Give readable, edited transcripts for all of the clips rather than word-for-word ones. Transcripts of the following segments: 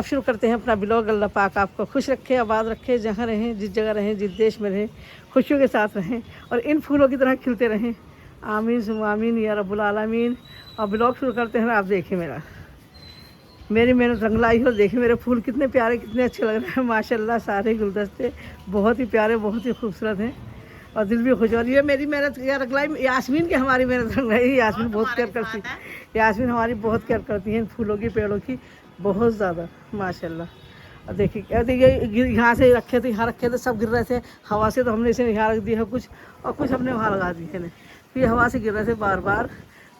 आप शुरू करते हैं अपना ब्लॉग। अल्लाह पाक आपको खुश रखे, आबाद रखे, जहाँ रहें, जिस जगह रहें, जिस देश में रहें, खुशियों के साथ रहें और इन फूलों की तरह खिलते रहें। आमीन सुम आमीन या रब्बुल आलमीन। और ब्लॉग शुरू करते हैं। आप देखिए मेरी मेहनत रंग लाई हो। देखिए मेरे फूल कितने प्यारे, कितने अच्छे लग रहे हैं माशाल्लाह। सारे गुलदस्ते बहुत ही प्यारे, बहुत ही खूबसूरत हैं और दिल भी खुश हो रही है। मेरी मेहनत या रंग लाई यास्मीन की, हमारी मेहनत रंग लाई। यास्मीन बहुत केयर करती है, यास्मीन हमारी बहुत केयर करती है इन फूलों की, पेड़ों की, बहुत ज़्यादा माशाल्लाह। और देखिए यहाँ से रखे थे, यहाँ रखे थे, सब गिर रहे थे हवा से, तो हमने इसे यहाँ रख दिया है कुछ, और कुछ हमने वहाँ लगा दिए हैं। फिर हवा से गिर रहे थे बार बार,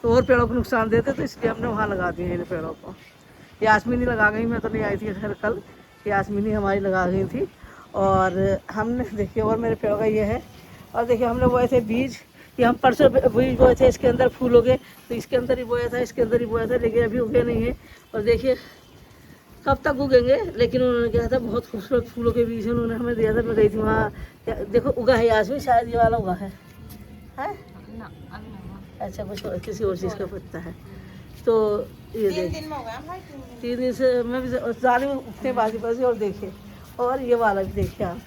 तो और पेड़ों को नुकसान देते, तो इसलिए हमने वहाँ लगा दिए हैं इन पेड़ों को। यास्मीनी लगा गई, मैं तो नहीं आई थी घर कल, यास्मीनी हमारी लगा गई थी। और हमने देखिए, और मेरे पेड़ों का ये है। और देखिए हमने बोए थे बीज, कि हम परसों बीज बोए थे, इसके अंदर फूल हो गए, तो इसके अंदर ही बोया था, इसके अंदर ही बोया था, लेकिन अभी उगे नहीं है। और देखिए कब तक उगेंगे, लेकिन उन्होंने कहा था बहुत खूबसूरत फूलों के बीज उन्होंने हमें दिया था। मैं गई थी वहाँ, देखो उगा है यास्मीन, शायद ये वाला उगा है ना? अच्छा, कुछ और किसी और चीज़ का पत्ता है। तो ये देखिए 3 दिन से मैं भी जा रही हूँ उठने बाजी बाजी। और देखिए, और ये वाला भी देखिए आप,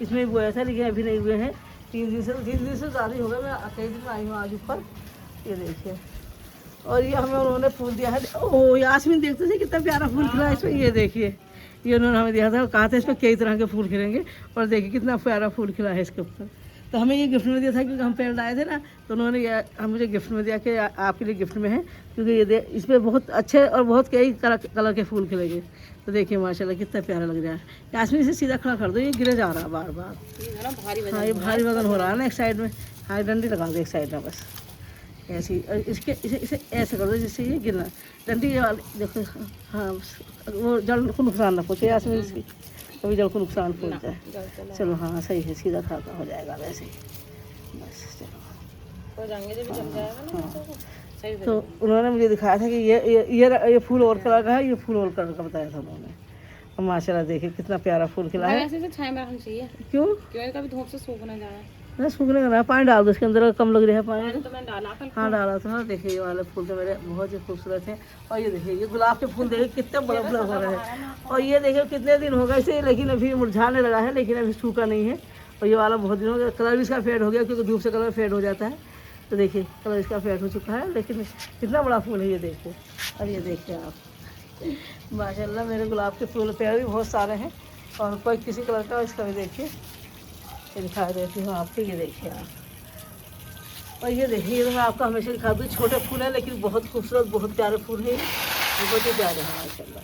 इसमें भी बोया था लेकिन अभी नहीं हुए हैं। 3 दिन से ज़्यादा ही हो गया। मैं कई दिन में आई हूँ आज ऊपर। ये देखिए, और ये हमें उन्होंने फूल दिया है। ओह यास्मीन, देखते थे कितना प्यारा फूल खिला है इसमें। ये देखिए, ये उन्होंने हमें दिया था, कहा था इसमें कई तरह के फूल खिलेंगे, और देखिए कितना प्यारा फूल खिला है इसके ऊपर। तो हमें ये गिफ्ट में दिया था, क्योंकि हम पेड़ लाए थे ना, तो उन्होंने हम मुझे गिफ्ट में दिया कि आपके लिए गिफ्ट में है, क्योंकि ये इसमें बहुत अच्छे और बहुत कई कलर के फूल खिलेंगे। तो देखिए माशाल्लाह कितना प्यारा लग रहा है। यास्मीन से सीधा खड़ा कर दो, ये गिरे जा रहा है बार बार। हाँ, ये भारी वजन हो रहा है ना एक साइड में। हाँ, डंडी लगा दो एक साइड में बस ऐसे ही। इसके इसे ऐसे कर दो जिससे ये गिरना डंडी ये वाली देखो। हाँ, वो जड़ को नुकसान ना पहुँचे यास्मीन, इसकी कभी जड़ को नुकसान पहुँच जाए। चलो हाँ सही है, सीधा खाता हो जाएगा वैसे ही बस। चलो हो जाएंगे जब जम जाएगा ना। तो उन्होंने मुझे दिखाया था कि ये फूल और कलर का है, ये फूल और कलर का बताया था उन्होंने। और माशाल्लाह देखिए कितना प्यारा फूल खिला है। ऐसे छाया में रखना चाहिए। क्यों? क्योंकि कभी धूप से सूख ना जाए। ना सूखने का ना, पानी डाल दो इसके अंदर, कम लग रहा है पानी तो मैंने डाला कल। हाँ डाला था। देखिए ये वाले फूल तो मेरे बहुत ही खूबसूरत हैं। और ये देखिए ये गुलाब के फूल देखिए कितने बड़े बड़े हो रहे हैं। और ये देखिए कितने दिन हो गए इसे, लेकिन अभी मुरझाने लगा है, लेकिन अभी सूखा नहीं है। और ये वाला बहुत दिन हो गया, कलर भी इसका फेड हो गया, क्योंकि धूप से कलर फेड हो जाता है। तो देखिए कलर इसका फेड हो चुका है, लेकिन कितना बड़ा फूल है ये देखिए। और ये देखिए आप माशाल्लाह, मेरे गुलाब के फूल पेड़ भी बहुत सारे हैं, और कोई किसी कलर का। इसका भी देखिए, ये दिखा देती हूँ आपको। ये देखिए आप, और ये देखिए, ये तो मैं आपको हमेशा दिखा दूँ, छोटे फूल हैं लेकिन बहुत खूबसूरत, बहुत प्यारे फूल हैं, बहुत ही प्यारे हैं माशाल्लाह।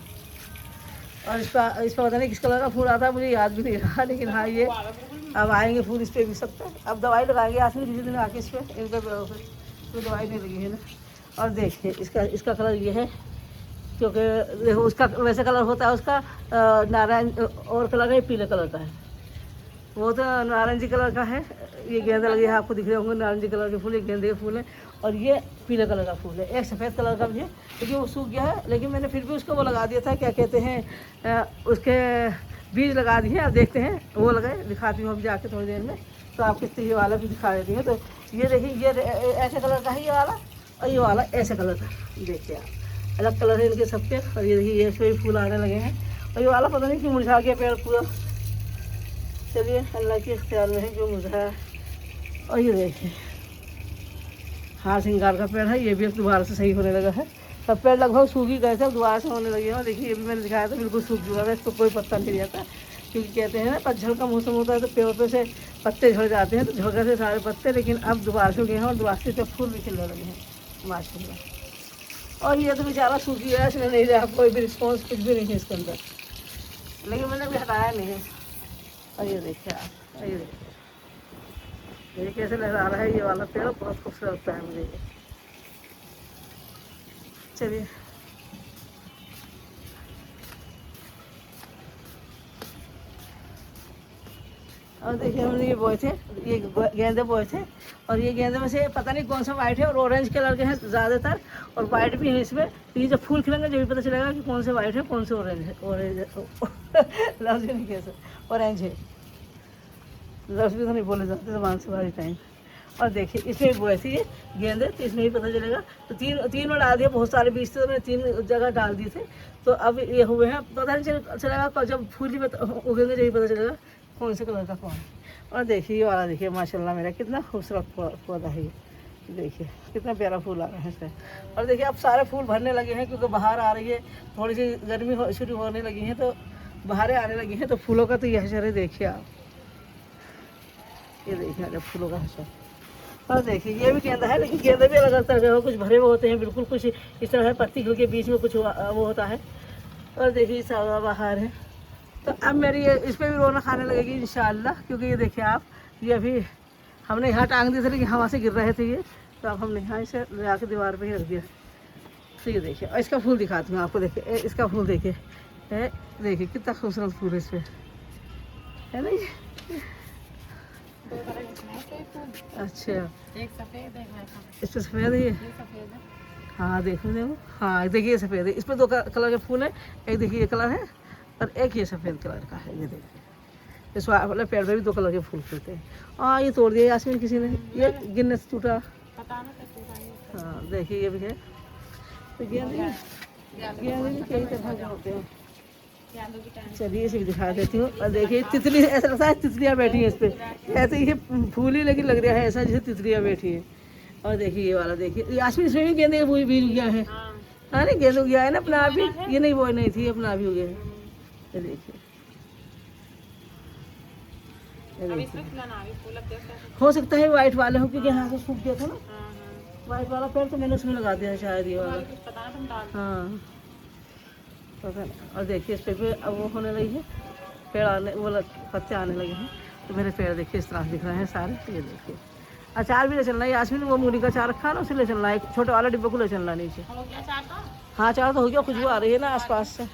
और इसका पता नहीं किस कलर का फूल आता है, मुझे याद भी नहीं रहा, लेकिन हाँ ये अब आएंगे फूल इस पर भी सब पे। अब दवाई लगाएंगे आसमी किसी दिन आके इस पर, इन पर तो दवाई नहीं लगी है ना। और देखिए इसका कलर ये है, क्योंकि देखो उसका वैसे कलर होता है उसका नारंगी और कलर का, पीले कलर का है। वो तो नारंगी कलर का है। ये गेंदा लगे हैं, आपको दिख रहे होंगे नारंगी कलर के फूल, ये गेंदे के फूल है। और ये पीले कलर का फूल है। एक सफ़ेद कलर का भी है, क्योंकि वो सूख गया है, लेकिन मैंने फिर भी उसको वो लगा दिया था, क्या कहते हैं, उसके बीज लगा दिए। अब देखते हैं, वो लगाए, दिखाती हूँ अभी जाके थोड़ी देर में। तो आपको ये वाला भी दिखा देती है। तो ये देखिए, ये ऐसे कलर का है ये वाला, और ये वाला ऐसे कलर का। देखिए आप, अलग कलर है इनके सबके। और ये देखिए, ये इसमें भी फूल आने लगे हैं। और ये वाला पता नहीं क्यों मुरझा गया पेड़ पूरा। चलिए अल्लाह के इख्तियार में है जो मुझे। और ये देखिए हार सिंगार का पेड़ है, ये भी अब दोबारा से सही होने लगा है। सब पेड़ लगभग सूख ही गए थे, अब दोबारा से होने लगे हैं। देखिए ये भी मैंने दिखाया था, बिल्कुल सूख चुका है, इसको कोई पत्ता नहीं रहता, क्योंकि कहते हैं ना पतझड़ का मौसम होता है तो पेड़ों पे से पत्ते झड़ जाते हैं, तो झड़ गए थे सारे पत्ते। लेकिन अब दोबारा से उगे हैं, और दोबारा से फूल भी खिलने लगे हैं माशाल्लाह। और ये तो बेचारा सूख गया है, इसमें नहीं रहा कोई भी रिस्पॉन्स, कुछ भी नहीं है इसके अंदर, लेकिन मैंने भी हटाया नहीं है। और ये देखिए आप, ये देखिए ये कैसे लहरा रहा है। ये वाला पेड़ बहुत खूबसूरत लगता है मुझे ये। चलिए और देखिए, हमने ये बोए थे, ये गेंदे बोए थे। और ये गेंदे में से पता नहीं कौन सा वाइट है, और ऑरेंज कलर के हैं ज़्यादातर, और वाइट भी है इसमें। तो ये जब फूल खिलेंगे जब भी पता चलेगा कि कौन से वाइट है, कौन से ऑरेंज है। ऑरेंज लफ्ज़ नहीं कैसे, ऑरेंज है, लफ्ज़ भी तो नहीं बोले जाते ज़बान से बारी टाइम। और देखिए इसमें वो ऐसी है गेंदे, तो इसमें ही पता चलेगा। तो तीन में डाल दिया, बहुत सारे बीज थे तो मैंने 3 जगह डाल दिए थे, तो अब ये हुए हैं, पता नहीं चलेगा जब फूल ही उगेंगे जब पता चलेगा कौन से कलर का कौन है। और देखिए ये वाला देखिए माशाल्लाह मेरा कितना खूबसूरत पौधा है ये, देखिए कितना प्यारा फूल आ रहा है इसमें। और देखिए अब सारे फूल भरने लगे हैं क्योंकि बाहर आ रही है, थोड़ी सी गर्मी शुरू होने लगी है तो बाहर आने लगी हैं, तो फूलों का तो ये हशर है। देखिए आप ये देखिए अगर फूलों का हशर। और देखिए ये भी गेंदा है, लेकिन गेंदा भी अलग अलग तरह के हो, कुछ भरे हुए होते हैं बिल्कुल, कुछ इस तरह है पत्ती के बीच में कुछ वो होता है। और देखिए सदाबहार है। तो अब मेरी ये इस पर भी रौनक आने लगेगी इंशाअल्लाह, क्योंकि ये देखिए आप ये अभी हमने यहाँ टांग दिए थे लेकिन हवा से गिर रहे थे ये, तो अब हमने यहाँ इसे ले के दीवार पे ही रख दिया। तो ये देखिए और इसका फूल दिखाती हूँ आपको, देखिए इसका फूल देखिए, देखिए कितना खूबसूरत फूल है इस पर, है ना ये। दो तरह के हैं इसके फूल, अच्छा एक सफेद है इस पर सफ़ेद है ये, सफेद है। हाँ देखो देखो, हाँ देखिए ये सफ़ेद है, इस पर दो कलर के फूल है, एक देखिए ये कलर है और एक ये सफ़ेद कलर का है। ये देखिए इस वाले पेड़ पे भी दो कलर के फूल खिलते हैं। हाँ ये तोड़ दिया यास्मीन किसी ने, ये गिरने से टूटा। पता नहीं कैसे भाई। हाँ देखिए ये भी है। तो गेंदे भी कई तरह के होते हैं। चलिए इसे भी दिखा देती हूँ। और देखिए तितली, ऐसा लगता है तितलियाँ बैठी हैं इस पर, ऐसे ये फूल ही लेकिन लग रहा है ऐसा जैसे तितलियाँ बैठी हैं। और देखिए ये वाला देखिए यास्मीन, इसमें भी गेंदे का बीज गया है। हाँ नहीं गेंद गया है ना अपना आप ही, ये नहीं वो नहीं थी अपना भी हो गया है। ये देखिए हो सकता है वाइट वाले हो, क्योंकि यहाँ से सूख गया था ना वाइट वाला पेड़, तो मैंने उसमें लगा दिया शायद ये वाला। हाँ पता नहीं। और देखिए इस पे भी अब वो होने लगी है, पेड़ आने वो पत्ते आने लगे हैं। तो मेरे पेड़ देखिए इस तरह दिख रहे हैं सारे। तो ये देखिए अचार भी ले चलना है यास्मीन, वो मूली का अचार रखा है ना, उसे ले चलना है, छोटे वाला डिब्बा को ले चलना नीचे। हाँ अचार तो हो गया, खुशबू आ रही है ना आसपास से।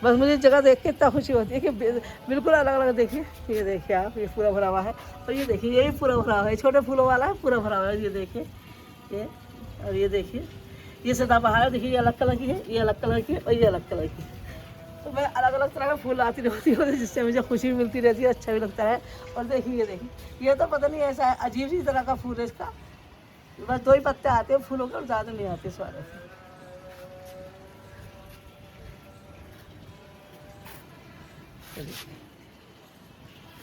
बस मुझे जगह देख के इतना खुशी होती है कि बिल्कुल अलग अलग। देखिए ये देखिए आप, ये पूरा भरा हुआ है, और ये देखिए ये भी पूरा भरा हुआ है, छोटे फूलों वाला है पूरा भरा हुआ है। ये देखिए ये, और ये देखिए ये सदाबहार है, देखिए ये अलग कलर की है, ये अलग कलर की है, और ये अलग कलर की है। तो मैं अलग अलग तरह का फूल आती रहती हूँ, जिससे मुझे खुशी मिलती रहती है, अच्छा भी लगता है। और देखिए ये तो पता नहीं ऐसा है अजीब सी तरह का फूल है इसका, बस दो ही पत्ते आते हैं फूलों के और ज़्यादा नहीं आते इस वाले से।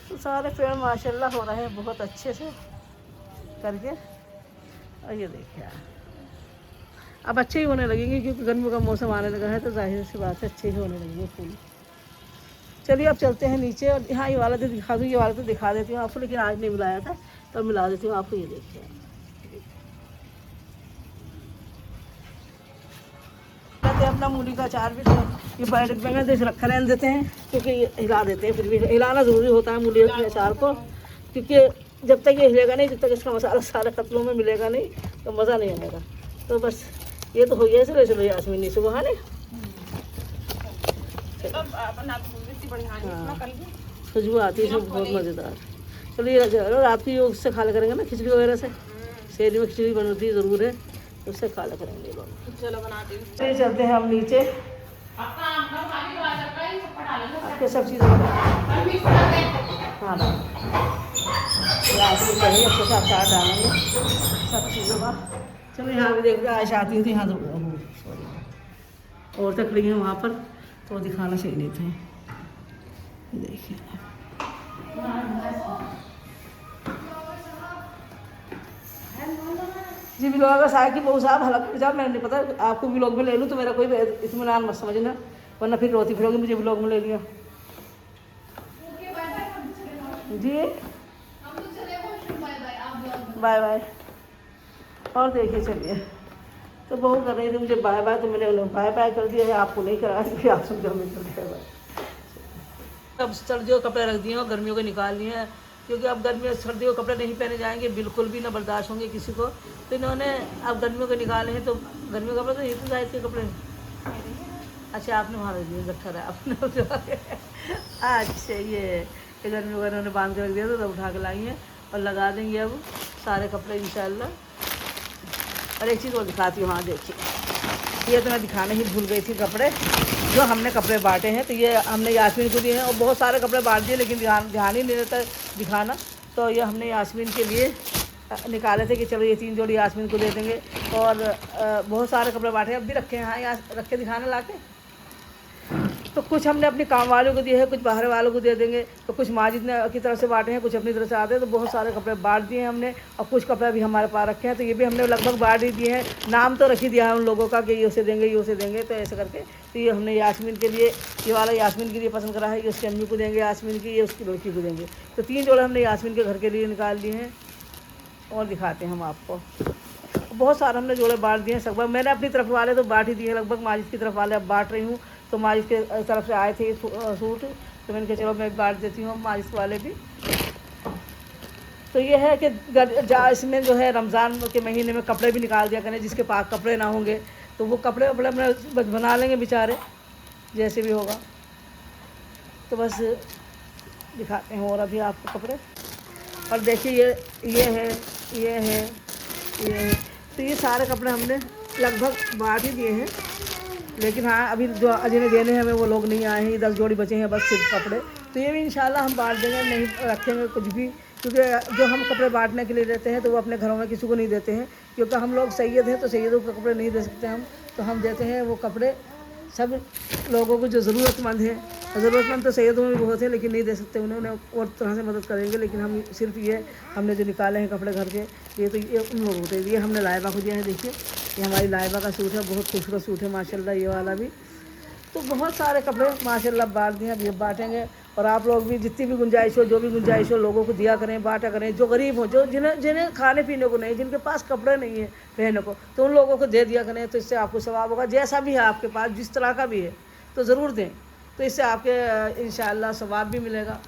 तो सारे पेड़ माशाल्लाह हो रहे हैं बहुत अच्छे से करके। और ये देखिए अब अच्छे ही होने लगेंगे, क्योंकि गर्मी का मौसम आने लगा है, तो जाहिर सी बात है अच्छे ही होने लगेंगे फूल। चलिए अब चलते हैं नीचे। और हाँ ये वाला तो दिखा दूँ, ये वाला तो दिखा देती हूँ आपको, लेकिन आज नहीं मिलाया था तो मिला देती हूँ आपको। ये देखिए अपना मूली का अचार भी ये बड़े डिब्बे में जैसे रखा रहने देते हैं, क्योंकि ये हिला देते हैं, फिर भी हिलाना ज़रूरी होता है मूली के अचार को, क्योंकि जब तक ये हिलेगा नहीं, जब तक इसका मसाला सारे कपड़ों में मिलेगा नहीं तो मज़ा नहीं आएगा। तो बस ये तो हो गया, चलो चलो यास्मीन से वहाँ नहीं खुशबू आती है इसमें बहुत मज़ेदार। चलो ये रात को योग से खा करेंगे ना, खिचड़ी वगैरह से, शहरी में खिचड़ी बनती है ज़रूर है, उससे खा करेंगे लोग। चलो बनाते हैं। चलिए चलते हैं हम नीचे, आपके सब चीज़ें हाँ करेंगे, उसके साथ चाट डालेंगे सब चीज़ों का। चलो यहाँ भी देख रहे आज आती थी यहाँ, और तक रही हैं वहाँ पर, तो दिखाना सही नहीं था। देखिए जी ब्लॉगर साहब की बहू साहब हल्का साहब, मैंने नहीं पता आपको ब्लॉग में ले लूँ तो मेरा कोई इत्मीनान मत समझना, वरना फिर रोती फिरोगी मुझे ब्लॉग में ले लिया। जी बाय बाय। और देखिए चलिए तो बहू कर रही थी मुझे बाय बाय, तो मैंने बाय बाय कर दिया है, आपको नहीं कराया क्योंकि आप समझो मैं कर दिया बाय। अब सर्दियों के कपड़े रख दिए और गर्मियों के निकाल लिए हैं, क्योंकि अब गर्मियों सर्दियों के कपड़े नहीं पहने जाएंगे बिल्कुल भी, ना बर्दाश्त होंगे किसी को। तो इन्होंने अब गर्मियों के निकाले हैं, तो गर्मियों के कपड़े तो ये तो जाहिर के कपड़े। अच्छा आपने वहाँ रख दिए, रखा रहा आपने अच्छा ये गर्मियों का इन्होंने बांध के रख दिया, तो उठा के लाई हैं और लगा देंगे अब सारे कपड़े इंशाल्लाह। और एक चीज़ और दिखाती हूँ, हाँ देखिए ये तो मैं दिखाने ही भूल गई थी, कपड़े जो हमने कपड़े बांटे हैं, तो ये हमने यास्मीन को दिए हैं, और बहुत सारे कपड़े बांट दिए लेकिन ध्यान ही नहीं रहता दिखाना। तो ये हमने यास्मीन के लिए निकाले थे कि चलो ये 3 जोड़ी यास्मीन को दे देंगे, और बहुत सारे कपड़े बांटे अब भी रखे हैं। हाँ यहाँ रख के दिखाने ला के तो कुछ हमने अपने काम वालों को दिए हैं, कुछ बाहर वालों को दे देंगे, तो कुछ माजिद ने की तरफ से बांटे हैं, कुछ अपनी तरफ से आते हैं। तो बहुत सारे कपड़े बांट दिए हैं हमने, और कुछ कपड़े भी हमारे पास रखे हैं, तो ये भी हमने लगभग बांट ही दिए हैं। नाम तो रख ही दिया है उन लोगों का कि ये उसे देंगे, ये उसे देंगे, तो ऐसे करके। तो ये हमने यास्मीन के लिए, ये वाला यास्मीन के लिए पसंद करा है, ये उसकी अम्मी को देंगे यास्मीन की, ये उसकी लड़की को देंगे। तो 3 जोड़े हमने यास्मीन के घर के लिए निकाल लिए हैं, और दिखाते हैं हम आपको। बहुत सारे हमने जोड़े बांट दिए हैं सब। मैंने अपनी तरफ वाले तो बांट ही दिए हैं, लगभग माजिद की तरफ वाले अब बांट रही हूँ। तो माजिद के तरफ से आए थे सूट, तो मैंने कहा चलो मैं बांट देती हूँ माजिद वाले भी। तो ये है कि इसमें जो है रमज़ान के महीने में कपड़े भी निकाल दिया करें, जिसके पास कपड़े ना होंगे तो वो कपड़े वपड़े बस बना लेंगे बेचारे, जैसे भी होगा। तो बस दिखाते हैं और अभी आपको कपड़े। और देखिए ये है, ये है, ये है। तो ये सारे कपड़े हमने लगभग बांट ही दिए हैं, लेकिन हाँ अभी जो जिन्हें देने हैं हमें वो लोग नहीं आए हैं। 10 जोड़ी बचे हैं बस सिर्फ कपड़े। तो ये भी इंशाल्लाह हम बांट देंगे, नहीं रखेंगे कुछ भी, क्योंकि जो हम कपड़े बांटने के लिए देते हैं तो वो अपने घरों में किसी को नहीं देते हैं, क्योंकि हम लोग सैयद हैं, तो सैयदों को कपड़े नहीं दे सकते हम। तो हम देते हैं वो कपड़े सब लोगों को जो ज़रूरतमंद है। ज़रूरतमंद तो सैयदों में भी बहुत है, लेकिन नहीं दे सकते उन्हें और तरह से मदद करेंगे। लेकिन हम सिर्फ ये हमने जो निकाले हैं कपड़े घर के, ये तो ये उन लोगों को ये हमने लाइबा को दिया है। देखिए ये हमारी लाइबा का सूट है, बहुत खूबसूरत सूट है माशाल्लाह, ये वाला भी। तो बहुत सारे कपड़े माशाल्लाह बांट दिए, अब ये बांटेंगे। और आप लोग भी जितनी भी गुंजाइश हो, जो भी गुंजाइश हो, लोगों को दिया करें, बांटा करें। जो गरीब हो, जो जिन्हें खाने पीने को नहीं, जिनके पास कपड़े नहीं है पहनने को, तो उन लोगों को दे दिया करें। तो इससे आपको सवाब होगा। जैसा भी है आपके पास, जिस तरह का भी है, तो ज़रूर दें। तो इससे आपके इंशाअल्लाह सवाब भी मिलेगा,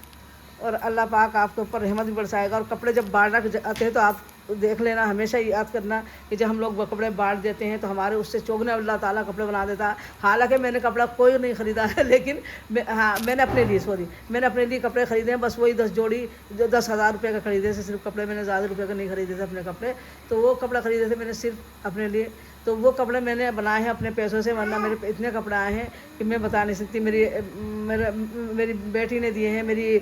और अल्लाह पाक आपके ऊपर रहमत भी बरसाएगा। और कपड़े जब बांटना आते हैं तो आप देख लेना, हमेशा याद करना कि जब हम लोग कपड़े बांट देते हैं तो हमारे उससे चौगुने अल्लाह ताला कपड़े बना देता है। हालांकि मैंने कपड़ा कोई नहीं ख़रीदा है, लेकिन मैंने अपने लिए कपड़े ख़रीदे हैं, बस वही 10 जोड़ी, जो 10,000 रुपये का ख़रीदे थे सिर्फ कपड़े। मैंने ज़्यादा रुपये का नहीं ख़रीदे थे अपने कपड़े, तो वो कपड़ा ख़रीदे थे मैंने सिर्फ अपने लिए। तो वो कपड़े मैंने बनाए हैं अपने पैसों से, वरना मेरे इतने कपड़े आए हैं कि मैं बता नहीं सकती। मेरी बेटी ने दिए हैं, मेरी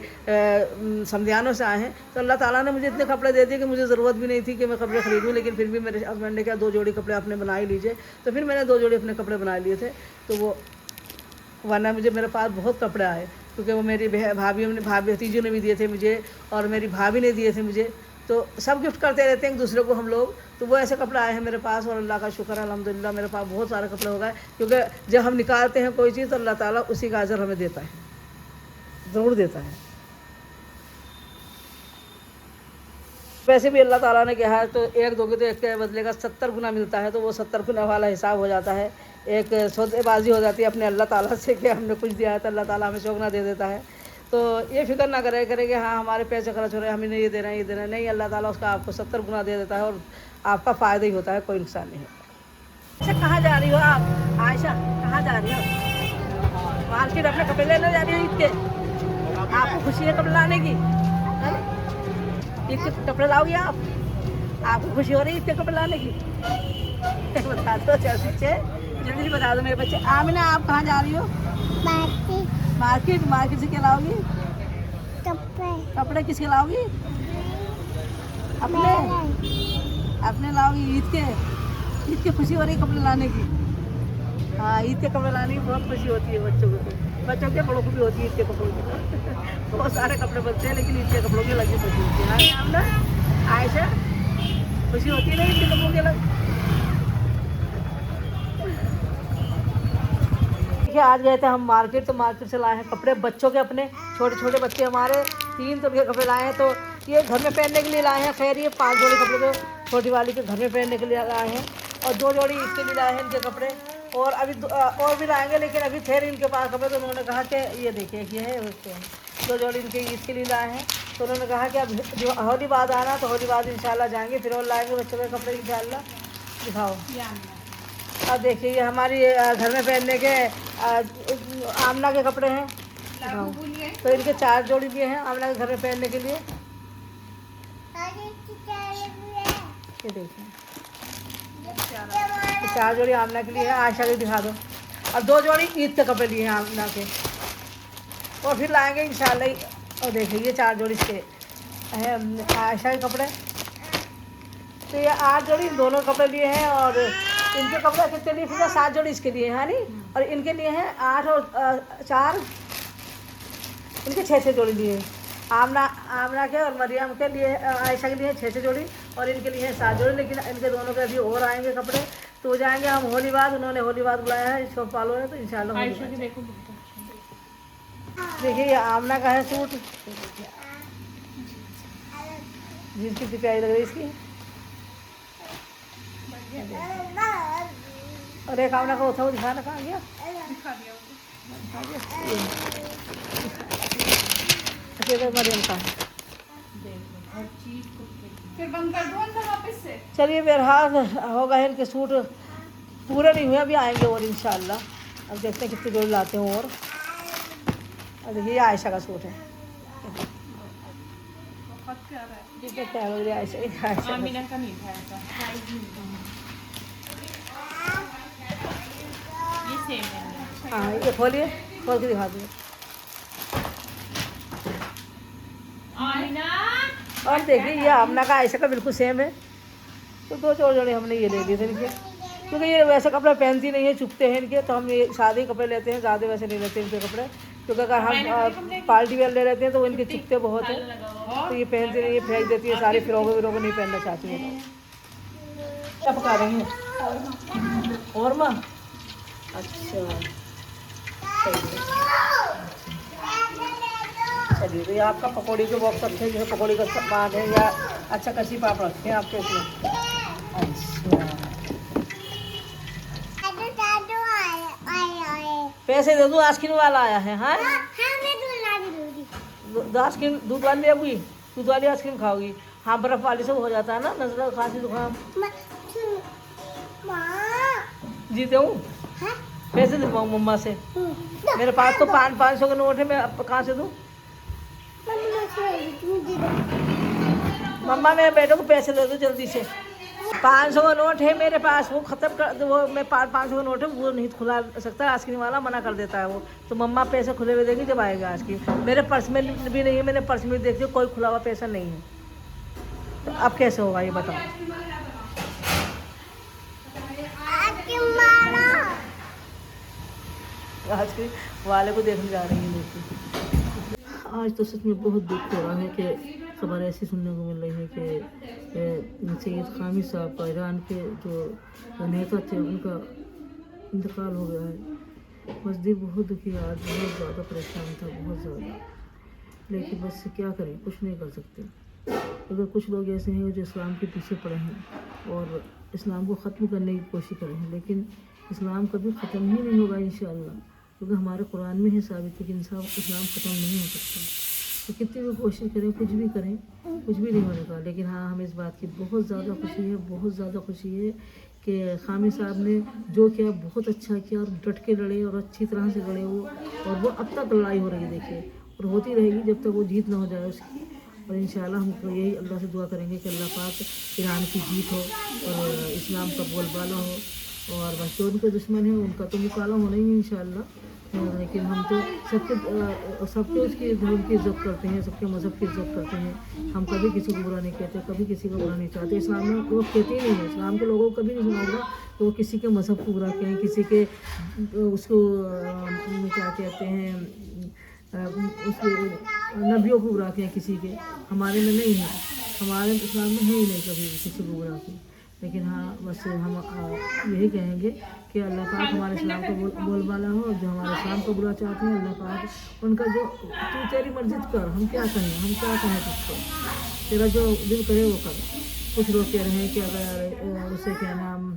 समधियानों से आए हैं। तो अल्लाह ताला ने मुझे इतने कपड़े दे दिए कि मुझे ज़रूरत भी नहीं थी कि मैं कपड़े ख़रीदूँ, लेकिन फिर भी मेरे हस्बैंड ने कहा 2 जोड़ी कपड़े आपने बना ही लीजिए। तो फिर मैंने 2 जोड़ी अपने कपड़े बना लिए थे। तो वो वरना मेरे पास बहुत कपड़े आए, क्योंकि वो मेरी भाभी भतीजों ने भी दिए थे मुझे, और मेरी भाभी ने दिए थे मुझे। तो सब गिफ्ट करते रहते हैं एक दूसरे को हम लोग। तो वो ऐसे कपड़े आए हैं मेरे पास, और अल्लाह का शुक्र है अल्हम्दुलिल्लाह मेरे पास बहुत सारे कपड़े हो गए। क्योंकि जब हम निकालते हैं कोई चीज़ तो अल्लाह ताला उसी का अजर हमें देता है, ज़रूर देता है। वैसे भी अल्लाह ताला ने कहा है तो एक दोगे तो एक के बदले का 70 गुना मिलता है, तो वो 70 गुना वाला हिसाब हो जाता है। एक सौदेबाजी हो जाती है अपने अल्लाह ताला से कि हमने कुछ दिया है तो अल्लाह ताला हमें चौगुना दे देता है। तो ये फिक्र ना करे कि हाँ हमारे पैसे खर्च हो रहे हैं, हमें ये देना है, ये देना है। नहीं, अल्लाह ताला उसका आपको 70 गुना दे देता है, और आपका फ़ायदा ही होता है, कोई नुकसान नहीं होता। अच्छा, कहाँ जा रही हो आप आयशा? कहाँ जा रही हो? मार्केट अपने कपड़े लेने जा रही हो ईद के? आपको खुशी है कपड़े लाने की? ईद के कपड़े लाओगे आप? आपको खुशी हो रही है ईद के कपड़े लाने की? बता दो जल्दी बता दो मेरे बच्चे। आमिना आप कहाँ जा रही हो? मार्केट से क्या लाओगी? कपड़े किसके लाओगी? अपने लाओगी ईद के खुशी हो रही कपड़े लाने की? हाँ, ईद के कपड़े लाने की बहुत खुशी होती है बच्चों के बड़ों को भी होती है ईद के कपड़ों की। बहुत सारे कपड़े बनते हैं, लेकिन ईद के कपड़ों की लगी खुशी होती है। हाँ ना आयशा, खुशी होती है ना ईद के कपड़ों की अलग? आज गए थे हम मार्केट, तो मार्केट से लाए हैं कपड़े बच्चों के, अपने छोटे छोटे बच्चे हमारे 3 तो उनके कपड़े लाए हैं। तो ये घर में पहनने के लिए लाए हैं। खैर ये 5 जोड़ी कपड़े तो छोटी वाली के घर में पहनने के लिए लाए हैं, और 2 जोड़ी इसके लिए लाए हैं इनके कपड़े। और अभी और भी लाएंगे, लेकिन अभी थे इनके पास कपड़े, तो उन्होंने कहा कि ये देखिए ये है उसके 2 जोड़ी इनके ईद के लिए लाए हैं। तो उन्होंने कहा कि अब जो होली बाद आना, तो होली बाद इंशाल्लाह जाएंगे, फिर और लाएंगे बच्चों के कपड़े इंशाल्लाह। दिखाओ, अब देखिए ये हमारी घर में पहनने के आमना के कपड़े हैं। तो इनके 4 जोड़ी दिए हैं आमना के घर में पहनने के लिए। ये देखिए तो 4 जोड़ी आमना के लिए है। आयशा के दिखा दो। और 2 जोड़ी ईद के कपड़े लिए हैं आमना के, और फिर लाएंगे इंशाल्लाह। और देखिए ये 4 जोड़ी इसके हैं आयशा के कपड़े। तो ये 8 जोड़ी इन दोनों कपड़े लिए हैं, और इनके कपड़े कितने लिए फिर 7 जोड़ी इसके लिए है नहीं, और इनके लिए हैं 8 और 4, इनके 6 जोड़ी लिए। आमना के और मरियम के लिए, आयशा के लिए 6 जोड़ी, और इनके लिए 7 जोड़ी। लेकिन इनके दोनों के अभी और आएंगे कपड़े, तो हो जाएंगे हम होली बाद। उन्होंने होली बाद बुलाया है शॉप वालों ने, तो इंशाल्लाह होली बाद। देखिए ये आमना का है सूट, जीन्स कितनी प्यारी लग रही है इसकी। और एक आमना का होता वो दिखाना कहाँ गया, मरियम का। फिर बंद कर दो अंदर वापस से। चलिए बहरहाल होगा इनके सूट पूरे नहीं हुए, अभी आएंगे और इंशाल्लाह। अब देखते हैं कितने जोड़ी लाते हैं। और देखिए ये आयशा का सूट है, कितने प्यारे लग रही है आयशा का। आमीना का नहीं था ऐसा, ये सेम है। हाँ ये खोलिए, खोल के दिखा दीजिए। आमीना और देखिए ये आमना का आयशा का बिल्कुल सेम है। तो 2 जोड़े हमने ये ले लिए थे इनके, क्योंकि ये वैसे कपड़े पहनती नहीं है, चुभते हैं इनके, तो हम ये सादे कपड़े लेते हैं, ज़्यादा वैसे नहीं लेते इनके कपड़े। क्योंकि अगर हम पार्टी वेयर ले लेते हैं तो इनके चुभते बहुत है, तो ये पहनती नहीं है, फेंक देती है सारी। फिरोगे विरोगे नहीं पहनना चाहती है। क्या पका रही हैं? और माँ, अच्छा चलिए। तो ये आपका पकौड़ी के बॉक्स रखे हैं, जैसे पकौड़ी का सामान है, या अच्छा कच्ची पाप रखे हैं आपके इसमें। अच्छा पैसे दे दूँ, आइसक्रीम वाला आया है। हाँ आइसक्रीम दूध वाली लेगी, दूध वाली आइसक्रीम खाओगी। हाँ बर्फ़ वाली से हो जाता है ना नजला खांसी जुकाम। जीते हूँ, पैसे दिलवाऊँ मम्मा से। मेरे पास तो 500 का नोट है, मैं अब कहाँ से दूँ? मम्मा मेरे बेटे को पैसे दे दो जल्दी से। 500 का नोट है मेरे पास, वो ख़त्म कर दो। वो मैं 500 का नोट है, वो नहीं खुला सकता, आइसक्रीम वाला मना कर देता है वो। तो मम्मा पैसे खुले हुए देगी जब आएगा आइसक्रीम। मेरे पर्स में भी नहीं है, मैंने पर्स में देखिए कोई खुला हुआ पैसा नहीं है। तो अब कैसे होगा ये बताओ? आइसक्रीम वाले को देखने जा रही है। आज तो सच में बहुत दुख हो रहा है कि खबर ऐसी सुनने को मिल रही है कि सैयद खामिद साहब का, ईरान के जो नेता थे, उनका इंतकाल हो गया है। बस दिल बहुत दुखी है, आज बहुत ज़्यादा परेशान था, बहुत ज़्यादा। लेकिन बस क्या करें, कुछ नहीं कर सकते। अगर कुछ लोग ऐसे हैं जो इस्लाम के पीछे पड़े हैं और इस्लाम को ख़त्म करने की कोशिश कर रहे हैं, लेकिन इस्लाम कभी ख़त्म ही नहीं होगा इंशाअल्लाह। क्योंकि हमारे कुरान में है साबित है कि इस्लाम ख़त्म नहीं हो सकता। तो कितनी भी कोशिश करें, कुछ भी करें, कुछ भी नहीं होने का। लेकिन हाँ, हमें इस बात की बहुत ज़्यादा खुशी है, बहुत ज़्यादा खुशी है कि खामिद साहब ने जो किया बहुत अच्छा किया, और डट के लड़े और अच्छी तरह से लड़े वो। और वो अब तक लड़ाई हो रही है देखिए, और होती रहेगी जब तक वो जीत ना हो जाए उसकी। और इंशाल्लाह हम तो यही अल्लाह से दुआ करेंगे कि अल्लाह पाक ईरान की जीत हो और इस्लाम का बोलबाला हो। और बस जो उनके दुश्मन हैं उनका तो मुकाबला होना ही इंशाल्लाह। लेकिन हम तो सबके उसकी धर्म की इज़्ज़त करते हैं, सबके मज़हब की इज़्ज़त करते हैं। हम कभी किसी को बुरा नहीं कहते, कभी किसी को बुरा नहीं चाहते। इस्लाम में वो कहते ही नहीं है, इस्लाम के लोगों को कभी नहीं सुना होगा तो वो किसी के मज़हब को बुरा कहें, किसी के उसको क्या कहते हैं, उसके नबियों को बुरा कहें किसी के। हमारे में नहीं है, हमारे इस्लाम में है ही नहीं कभी किसी को बुरा कहें। लेकिन हाँ, बस हम यही कहेंगे कि अल्लाह पाक हमारे इस्लाम को बोलबाला हो। जो हमारे इस्लाम को बुरा चाहते हैं, अल्लाह पाक उनका जो तू तेरी मर्जी कर, हम क्या कहें, हम क्या कहें तुझको, तेरा जो दिल करे वो कर। कुछ लोग कह रहे हैं कि अगर उसे क्या नाम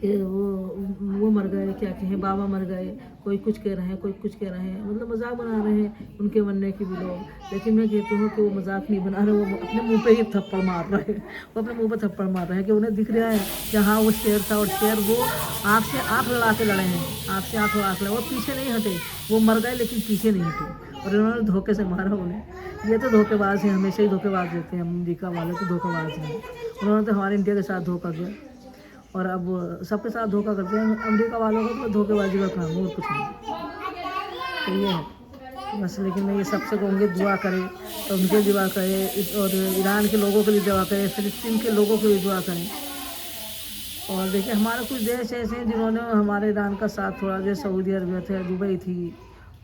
कि वो मर गए, क्या कहें, बाबा मर गए, कोई कुछ कह रहे हैं, कोई कुछ कह रहे हैं, मतलब मजाक बना रहे हैं उनके मरने की भी लोग। लेकिन मैं कहती हूँ कि वो मजाक नहीं बना रहे, वो अपने मुंह पे ही थप्पड़ मार रहे हैं। वो अपने मुंह पे थप्पड़ मार रहे हैं कि उन्हें दिख रहा है कि हाँ वो शेर था, और शेर वो आँख से आँख लड़ा के लड़े हैं, आँख से आँख लड़ा के लड़े, वो पीछे नहीं हटे। वो मर गए लेकिन पीछे नहीं हटे, और इन्होंने धोखे से मारा उन्हें। ये तो धोखेबाज हैं, हमेशा ही धोखेबाज देते हैं अमेरिका वाले, तो धोखेबाज हैं। उन्होंने तो हमारे इंडिया के साथ धोखा किया, और अब सबके साथ धोखा करते हैं। अमेरिका वालों का तो धोखेबाजी का काम है और कुछ नहीं। तो ये है बस। लेकिन मैं ये सबसे कहूँगी दुआ करें, तो उनके दुआ करें, और ईरान के लोगों के लिए दुआ करें, फ़िलिस्तीन के लोगों के लिए दुआ करें। और देखिए हमारे कुछ देश ऐसे हैं जिन्होंने हमारे ईरान का साथ थोड़ा, जैसे सऊदी अरबिया थे, दुबई थी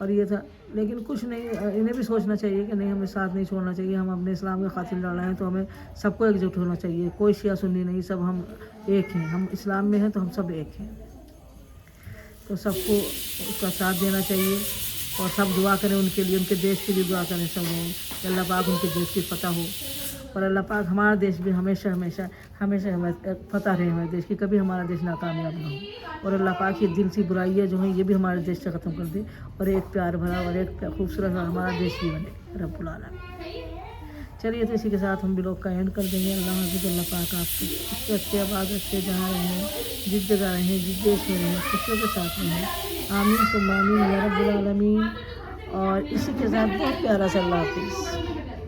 और ये था, लेकिन कुछ नहीं, इन्हें भी सोचना चाहिए कि नहीं, हमें साथ नहीं छोड़ना चाहिए। हम अपने इस्लाम के खातिर लड़ रहे हैं तो हमें सबको एकजुट होना चाहिए, कोई शिया सुन्नी नहीं, सब हम एक हैं, हम इस्लाम में हैं तो हम सब एक हैं। तो सबको उसका साथ देना चाहिए और सब दुआ करें उनके लिए, उनके देश के लिए दुआ करें सब लोग कि अल्लाह पाक उनके देश की फतह हो और अल्लाह पाक हमारा देश भी हमेशा हमेशा हमेशा हमारे फतह रहे हमारे देश की, कभी हमारा देश नाकामयाब ना हो। और अल्लाह पाक ये दिल सी बुराइयाँ जो हैं ये भी हमारे देश से ख़त्म कर दे और एक प्यार भरा और एक खूबसूरत हमारा देश भी बने रब्बुल आलमीन। चलिए तो इसी के साथ हम ब्लॉग का एंड कर देंगे। अल्लाह हाफ़िज़, अल्लाह पाक आपको रखे, आबाद रखे, जहाँ रहें, जिस जगह रहें, जिस देश में रहें, खुशियों के साथ रहें। आमीन सुम्मा आमीन या रब्बुल आलमीन। और इसी के साथ बहुत प्यारा सा अल्लाह हाफ़िज़।